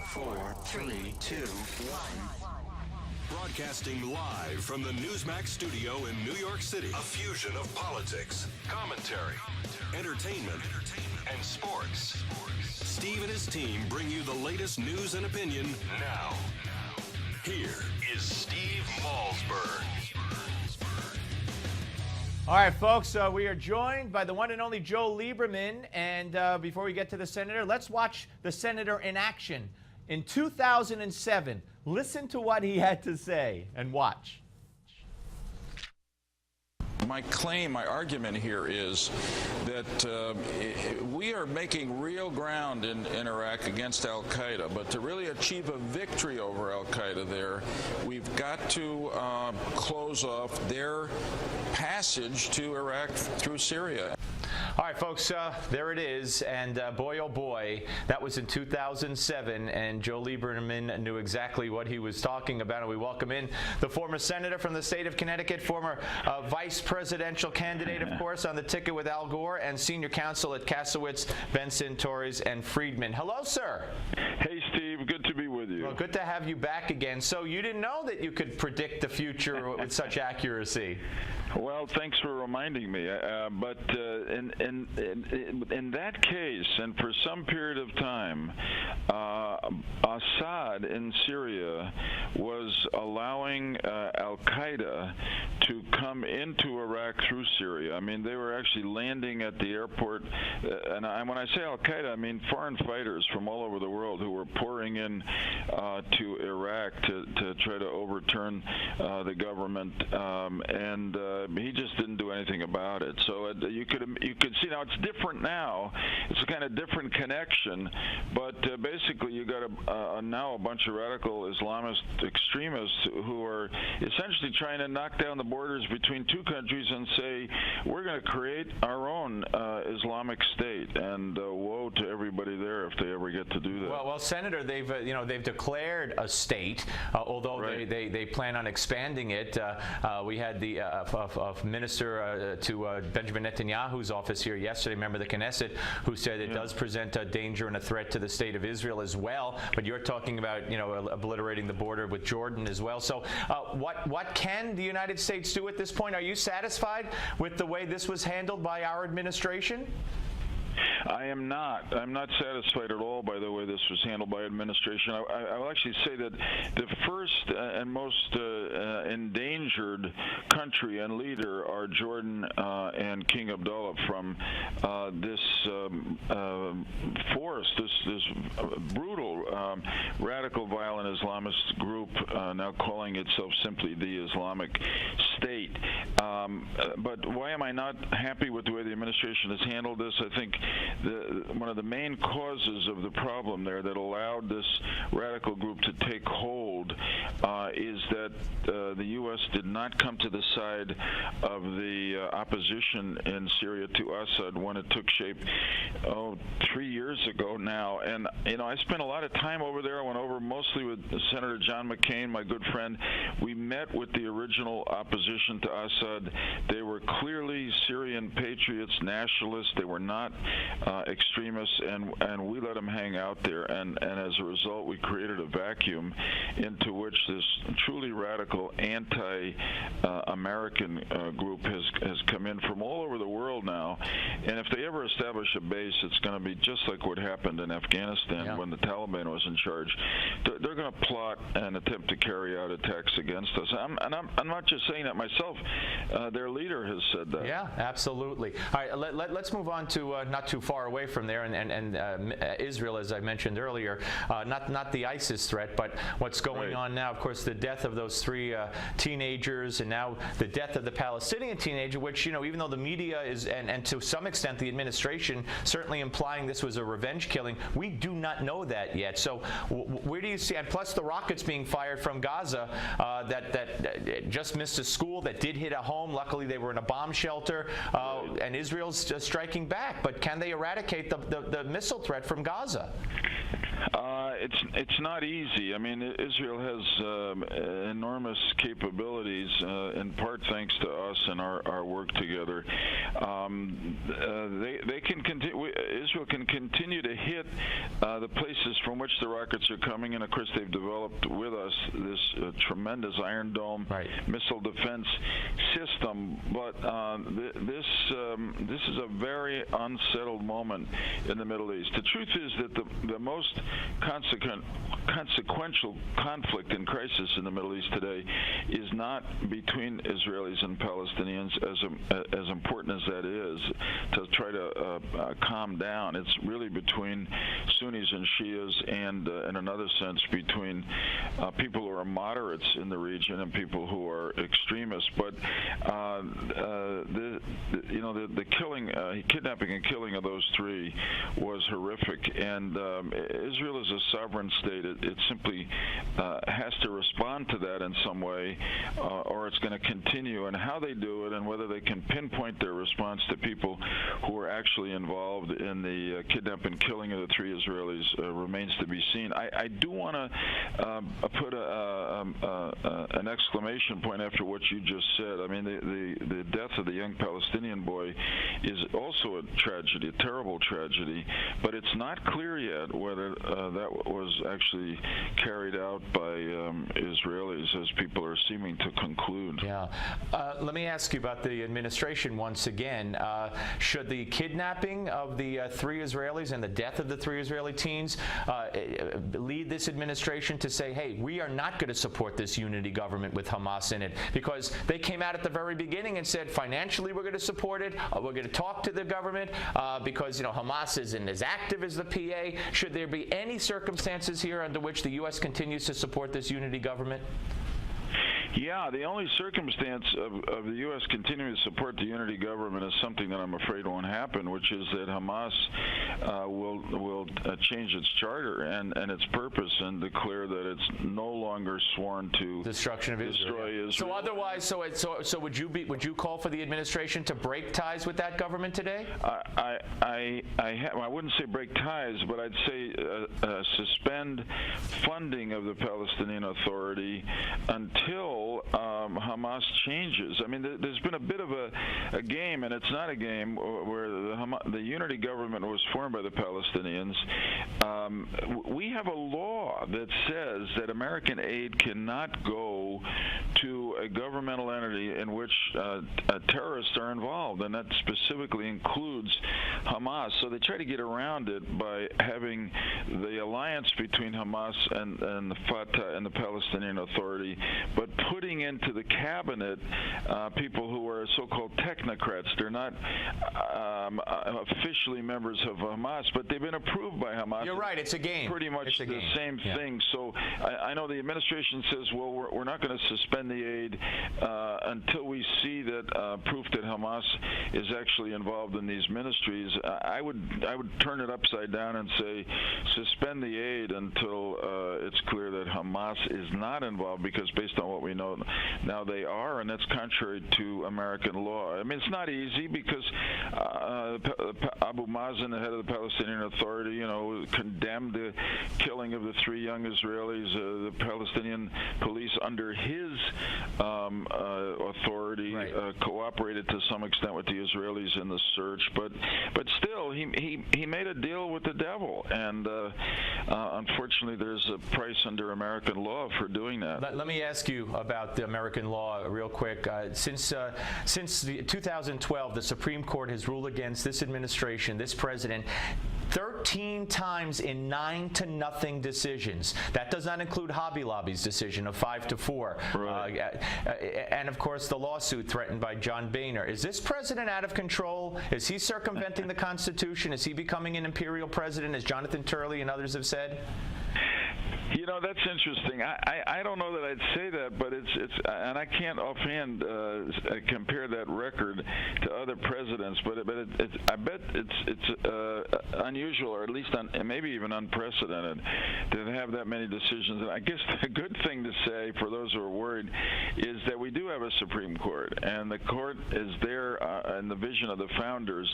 4, 3, 2, 1. Broadcasting live from the Newsmax studio in New York City. A fusion of politics, commentary, entertainment, and sports. Steve and his team bring you the latest news and opinion now. Here is Steve Malzberg. All right, folks, we are joined by the one and only Joe Lieberman. And before we get to the senator, let's watch the senator in action. In 2007, listen to what he had to say and watch. My argument here is that we are making real ground in Iraq against al-Qaeda, but to really achieve a victory over al-Qaeda there, we've got to close off their passage to Iraq through Syria. All right, folks, there it is. And boy, oh boy, that was in 2007. And Joe Lieberman knew exactly what he was talking about. And we welcome in the former senator from the state of Connecticut, former vice presidential candidate, of course, on the ticket with Al Gore, and senior counsel at Kasowitz, Benson, Torres, and Friedman. Hello, sir. Hey, Steve. Good to be with you. Well, good to have you back again. So you didn't know that you could predict the future with such accuracy. Well, thanks for reminding me. But in that case, and for some period of time, Assad in Syria was allowing al-Qaeda to come into Iraq through Syria. I mean, they were actually landing at the airport. And when I say al-Qaeda, I mean foreign fighters from all over the world who were pouring in to Iraq to try to overturn the government. And he just didn't do anything about it. So you could see now it's different now. It's a kind of different connection, but basically you got now a bunch of radical Islamist extremists who are essentially trying to knock down the borders between two countries and say we're going to create our own Islamic State, and woe to everybody there if they ever get to do that. Well, Senator, they've declared a state, although right. they plan on expanding it. We had the minister to Benjamin Netanyahu's office here yesterday, member of the Knesset, who said it does present a danger and a threat to the state of Israel as well. But you're talking about obliterating the border with Jordan as well. So what can the United States do at this point? Are you satisfied with the way this was handled by our administration? I am not. I'm not satisfied at all by the way this was handled by administration. I will actually say that the first and most endangered country and leader are Jordan and King Abdullah from this force, this brutal, radical, violent Islamist group now calling itself simply the Islamic State. But why am I not happy with the way the administration has handled this? I think one of the main causes of the problem there that allowed this radical group to take hold is that the U.S. did not come to the side of the opposition in Syria to Assad when it took shape 3 years ago now. And I spent a lot of time over there. I went over mostly with Senator John McCain, my good friend. We met with the original opposition to Assad. They were clearly Syrian patriots, nationalists. They were not extremists, and we let them hang out there. And as a result, we created a vacuum into which this truly radical anti-American group has come in from all over the world now. And if they ever establish a base, it's going to be just like what happened in Afghanistan when the Taliban was in charge. They're going to plot and attempt to carry out attacks against us. I'm not just saying that myself. Their leader has said that. Yeah, absolutely. All right, let's move on to not too far away from there, and Israel, as I mentioned earlier, not the ISIS threat, but what's going on now. Of course, the death of those three teenagers, and now the death of the Palestinian teenager, which, even though the media is, and to some extent the administration, certainly implying this was a revenge killing, we do not know that yet. So where do you see, and plus the rockets being fired from Gaza that just missed a school, that did hit a home. Luckily, they were in a bomb shelter, and Israel's striking back. But can they eradicate the missile threat from Gaza? it's not easy. I mean, Israel has enormous capabilities, in part thanks to us and our work together. They can continue. Israel can continue to hit the places from which the rockets are coming, and of course they've developed with us this tremendous Iron Dome missile defense system. But this is a very unsettled moment in the Middle East. The truth is that the most consequential conflict and crisis in the Middle East today is not between Israelis and Palestinians, as important as that is to try to calm down. It's really between Sunnis and Shias, and in another sense between people who are moderates in the region and people who are extremists. But the killing, kidnapping and killing of those three was horrific, and Israel is a sovereign state. It simply has to respond to that in some way, or it's going to continue. And how they do it and whether they can pinpoint their response to people who are actually involved in the kidnapping and killing of the three Israelis remains to be seen. I do want to put an exclamation point after what you just said. I mean, the death of the young Palestinian boy is also a tragedy, a terrible tragedy, but it's not clear yet whether that was actually carried out by Israelis, as people are seeming to conclude. Yeah. Let me ask you about the administration once again. Should the kidnapping of the three Israelis and the death of the three Israeli teens lead this administration to say, hey, we are not going to support this unity government with Hamas in it? Because they came out at the very beginning and said, financially, we're going to support it. We're going to talk to the government because, Hamas isn't as active as the PA. Should there be any circumstances here under which the U.S. continues to support this unity government? Yeah, the only circumstance of the U.S. continuing to support the unity government is something that I'm afraid won't happen, which is that Hamas will change its charter and its purpose and declare that it's no longer sworn to destruction of Israel. So otherwise, so would you call for the administration to break ties with that government today? I wouldn't say break ties, but I'd say suspend funding of the Palestinian Authority until Hamas changes. I mean, there's been a bit of a game, and it's not a game, where the unity government was formed by the Palestinians. We have a law that says that American aid cannot go to a governmental entity in which terrorists are involved, and that specifically includes Hamas. So they try to get around it by having the alliance between Hamas and the Fatah and the Palestinian Authority, but putting into the cabinet people who are so-called technocrats. They're not officially members of Hamas, but they've been approved by Hamas. You're right, it's a game. Pretty much the same thing. So I know the administration says, well, we're not going to suspend the aid until we see that proof that Hamas is actually involved in these ministries. I would turn it upside down and say suspend the aid until it's clear that Hamas is not involved, because based on what we know now they are, and that's contrary to American law. I mean, it's not easy because Abu Mazen, the head of the Palestinian Authority, condemned the killing of the three young Israelis. The Palestinian police, under his authority, cooperated to some extent with the Israelis in the search, but still, he made a deal with the devil, and unfortunately, there's a price under American law for doing that. Let me ask you about the American law real quick. Since 2012, the Supreme Court has ruled against this administration, this president, 13 times in 9-0 decisions. That does not include Hobby Lobby's decision of 5-4. Right. And of course, the lawsuit threatened by John Boehner. Is this president out of control? Is he circumventing the Constitution? Is he becoming an imperial president, as Jonathan Turley and others have said? You know, that's interesting. I don't know that I'd say that, but it's and I can't offhand compare that record to other presidents, but I bet it's unusual, or at least maybe even unprecedented, to have that many decisions. And I guess the good thing to say for those who are worried is that we do have a Supreme Court, and the court is there in the vision of the founders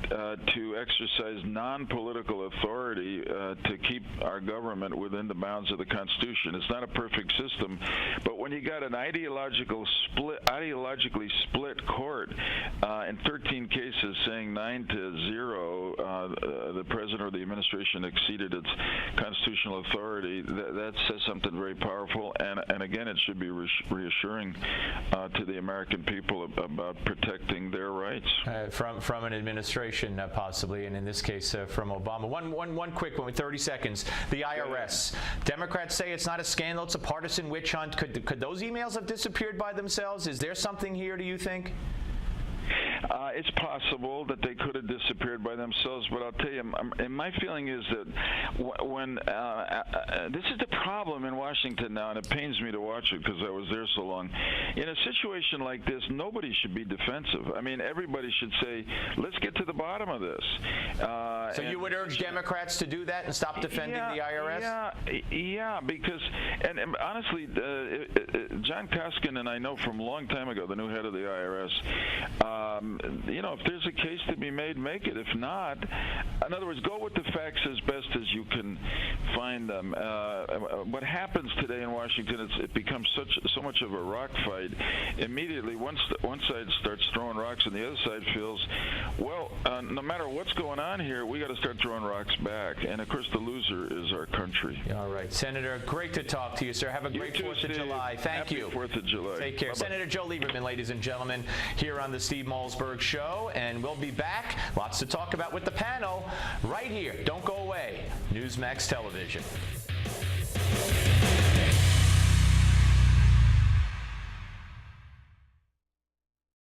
to exercise non-political authority to keep our government within the bounds of the Constitution. It's not a perfect system, but when you got an ideologically split court in 13 cases saying 9-0, the president or the administration exceeded its constitutional authority, that says something very powerful, and again, it should be reassuring to the American people about protecting their rights. From an administration, possibly, and in this case, from Obama. One quick one, 30 seconds. The IRS. Democrats say it's not a scandal, it's a partisan witch hunt. Could those emails have disappeared by themselves? Is there something here, do you think? It's possible that they could have disappeared by themselves, but I'll tell you, and my feeling is that when this is the problem in Washington now, and it pains me to watch it because I was there so long. In a situation like this, nobody should be defensive. I mean, everybody should say, let's get to the bottom of this. So you would urge Democrats to do that and stop defending the IRS? Yeah, because, and honestly, John Koskin, and I know from a long time ago, the new head of the IRS, you know, if there's a case to be made, make it. If not, in other words, go with the facts as best as you can find them. What happens today in Washington is it becomes so much of a rock fight. Immediately, one side starts throwing rocks, and the other side feels, well, no matter what's going on here, we got to start throwing rocks back. And of course, the loser is our country. All right, Senator, great to talk to you, sir. Have a great 4th of July. Thank you. Happy 4th of July. Take care. Bye-bye. Senator Joe Lieberman, ladies and gentlemen, here on the Steve Malzberg Show, and we'll be back. Lots to talk about with the panel right here. Don't go away. Newsmax Television.